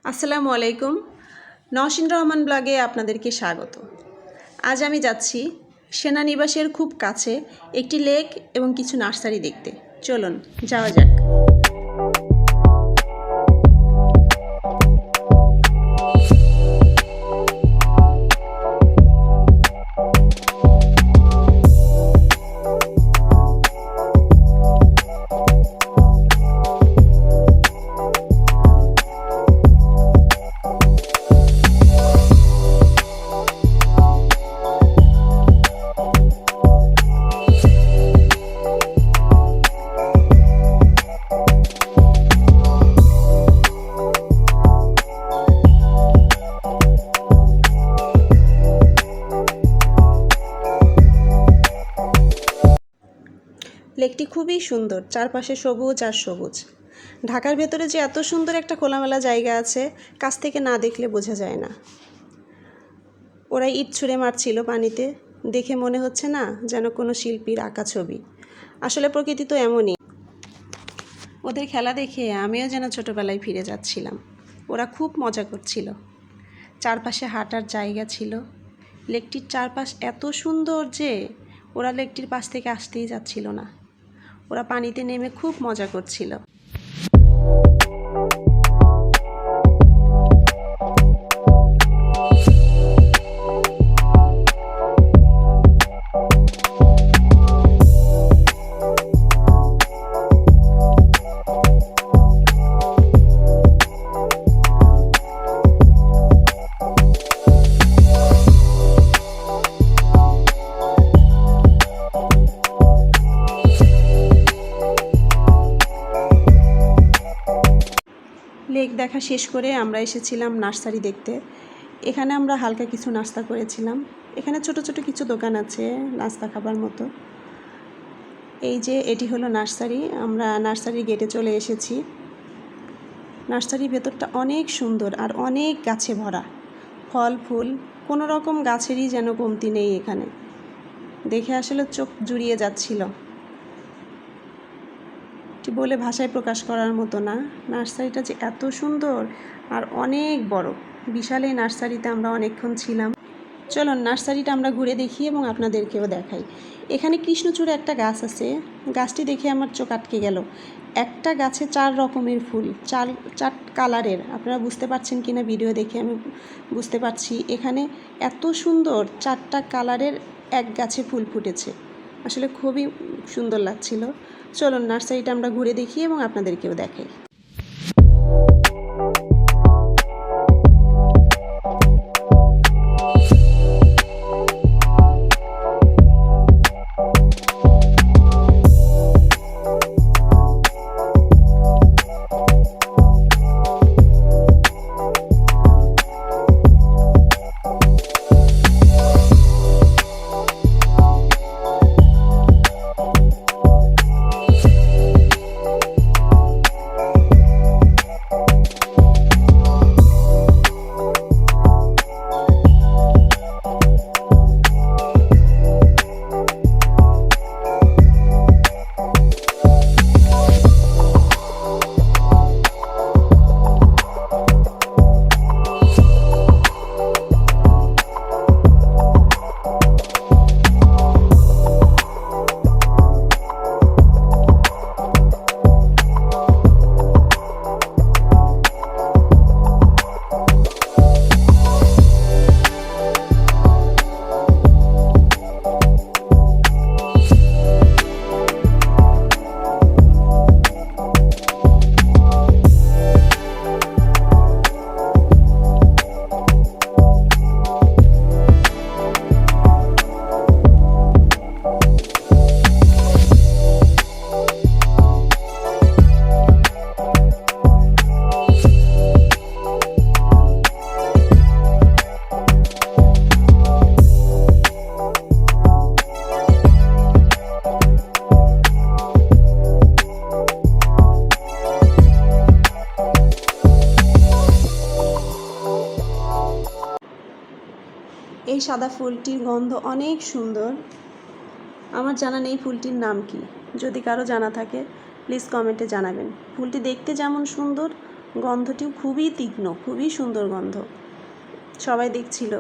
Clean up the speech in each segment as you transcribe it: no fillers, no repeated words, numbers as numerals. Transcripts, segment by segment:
আসসালামু আলাইকুম। নওশিন রহমান ব্লগে আপনাদেরকে স্বাগত। আজ আমি যাচ্ছি সেনানিবাসের খুব কাছে একটি লেক এবং কিছু নার্সারি দেখতে। চলুন যাওয়া যাক। লেকটি খুবই সুন্দর, চারপাশে সবুজ আর সবুজ। ঢাকার ভেতরে যে এত সুন্দর একটা খোলামেলা জায়গা আছে, কাছ থেকে না দেখলে বোঝা যায় না। ওরা ইট ছুঁড়ে মারছিল পানিতে, দেখে মনে হচ্ছে না যেন কোনো শিল্পীর আঁকা ছবি। আসলে প্রকৃতি তো এমনই। ওদের খেলা দেখে আমিও যেন ছোটোবেলায় ফিরে যাচ্ছিলাম। ওরা খুব মজা করছিল। চারপাশে হাঁটার জায়গা ছিল। লেকটির চারপাশ এত সুন্দর যে ওরা লেকটির পাশ থেকে আসতেই যাচ্ছিল না। ওরা পানিতে নেমে খুব মজা করছিল। লেক দেখা শেষ করে আমরা এসেছিলাম নার্সারি দেখতে। এখানে আমরা হালকা কিছু নাস্তা করেছিলাম। এখানে ছোট ছোট কিছু দোকান আছে নাস্তা খাবার মতো। এই যে এটি হলো নার্সারি। আমরা নার্সারির গেটে চলে এসেছি। নার্সারির ভেতরটা অনেক সুন্দর আর অনেক গাছে ভরা। ফল ফুল কোনো রকম গাছেরই যেন কমতি নেই এখানে। দেখে আসলে চোখ জুড়িয়ে যাচ্ছিল। বলে ভাষায় প্রকাশ করার মতো না। নার্সারিটা যে এত সুন্দর আর অনেক বড়, বিশাল এই নার্সারিতে আমরা অনেকক্ষণ ছিলাম। চলুন নার্সারিটা আমরা ঘুরে দেখি এবং আপনাদেরকেও দেখাই। এখানে কৃষ্ণচূড়া একটা গাছ আছে। গাছটি দেখে আমার চোখ আটকে গেল। একটা গাছে 4 রকমের ফুল, 4 কালারের। আপনারা বুঝতে পারছেন কিনা ভিডিও দেখে আমি বুঝতে পারছি। এখানে এত সুন্দর 4টা কালারের এক গাছে ফুল ফুটেছে। আসলে খুবই সুন্দর লাগছিল। চলুন নার্সারিটা আমরা ঘুরে দেখি এবং আপনাদেরকেও দেখাই। এই সাদা ফুলটির গন্ধ অনেক সুন্দর। আমার জানা নেই ফুলটির নাম কি। যদি কারো জানা থাকে প্লিজ কমেন্টে জানাবেন। ফুলটি দেখতে যেমন সুন্দর গন্ধটিও খুবই তীক্ষ্ণ, খুবই সুন্দর গন্ধ। সবাই দেখছিল।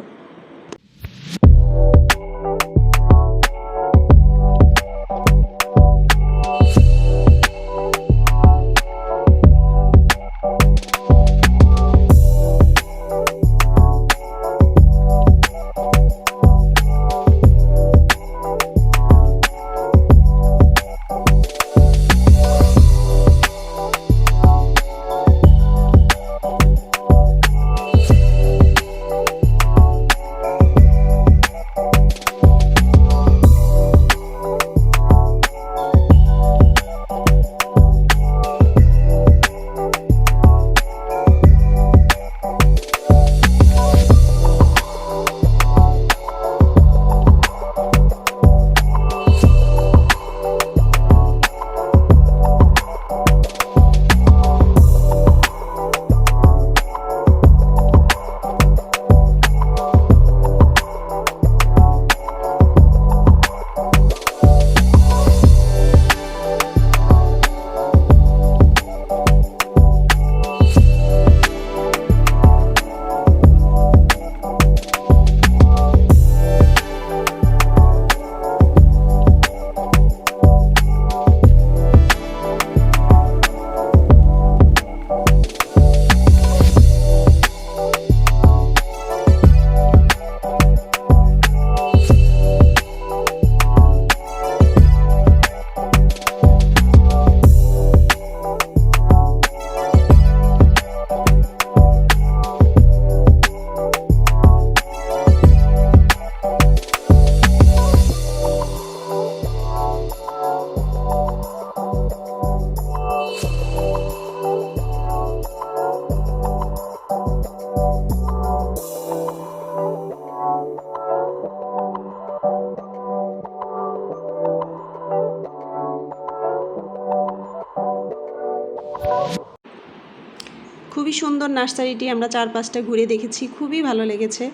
খুবই সুন্দর নার্সারিটি, আমরা চারপাশটা ঘুরে দেখেছি, খুবই ভালো লেগেছে।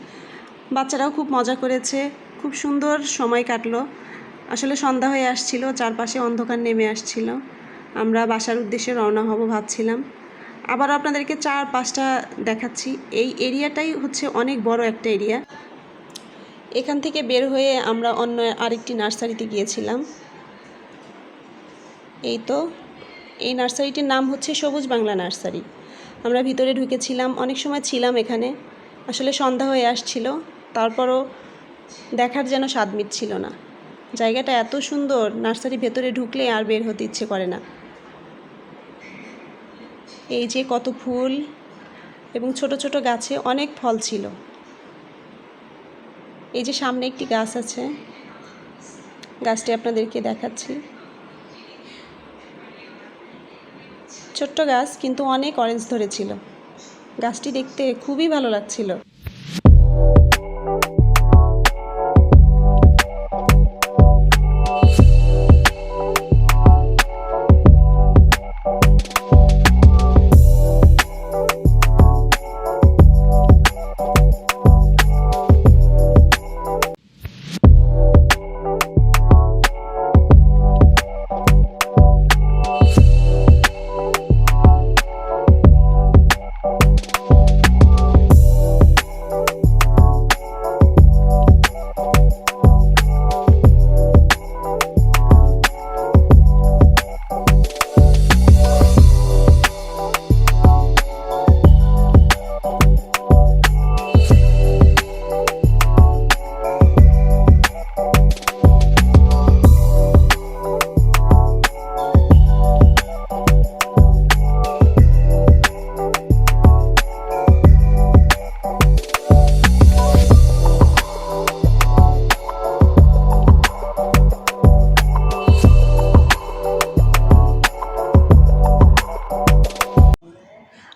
বাচ্চারাও খুব মজা করেছে, খুব সুন্দর সময় কাটলো। আসলে সন্ধ্যা হয়ে আসছিল, চারপাশে অন্ধকার নেমে আসছিল। আমরা বাসার উদ্দেশ্যে রওনা হব ভাবছিলাম। আবার আপনাদেরকে চারপাশটা দেখাচ্ছি। এই এরিয়াটাই হচ্ছে অনেক বড় একটা এরিয়া। এখান থেকে বের হয়ে আমরা অন্য আরেকটি নার্সারিতে গিয়েছিলাম। এই তো, এই নার্সারিটির নাম হচ্ছে সবুজ বাংলা নার্সারি। আমরা ভিতরে ঢুকেছিলাম, অনেক সময় ছিলাম এখানে। আসলে সন্ধ্যা হয়ে আসছিল, তারপরও দেখার যেন স্বাদ মিটছিল না। জায়গাটা এত সুন্দর, নার্সারি ভেতরে ঢুকলে আর বের হতে ইচ্ছে করে না। এই যে কত ফুল এবং ছোট ছোট গাছে অনেক ফল ছিল। এই যে সামনে একটি গাছ আছে, গাছটি আপনাদেরকে দেখাচ্ছি। ছোট্ট গাছ, কিন্তু অনেক অরেঞ্জ ধরেছিল। গাছটি দেখতে খুবই ভালো লাগছিল।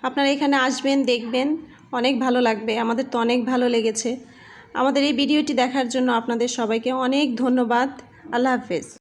আপনারা এখানে আসবেন, দেখবেন, অনেক ভালো লাগবে। আমাদের তো অনেক ভালো লেগেছে। আমাদের এই ভিডিওটি দেখার জন্য আপনাদের সবাইকে অনেক ধন্যবাদ। আল্লাহ হাফেজ।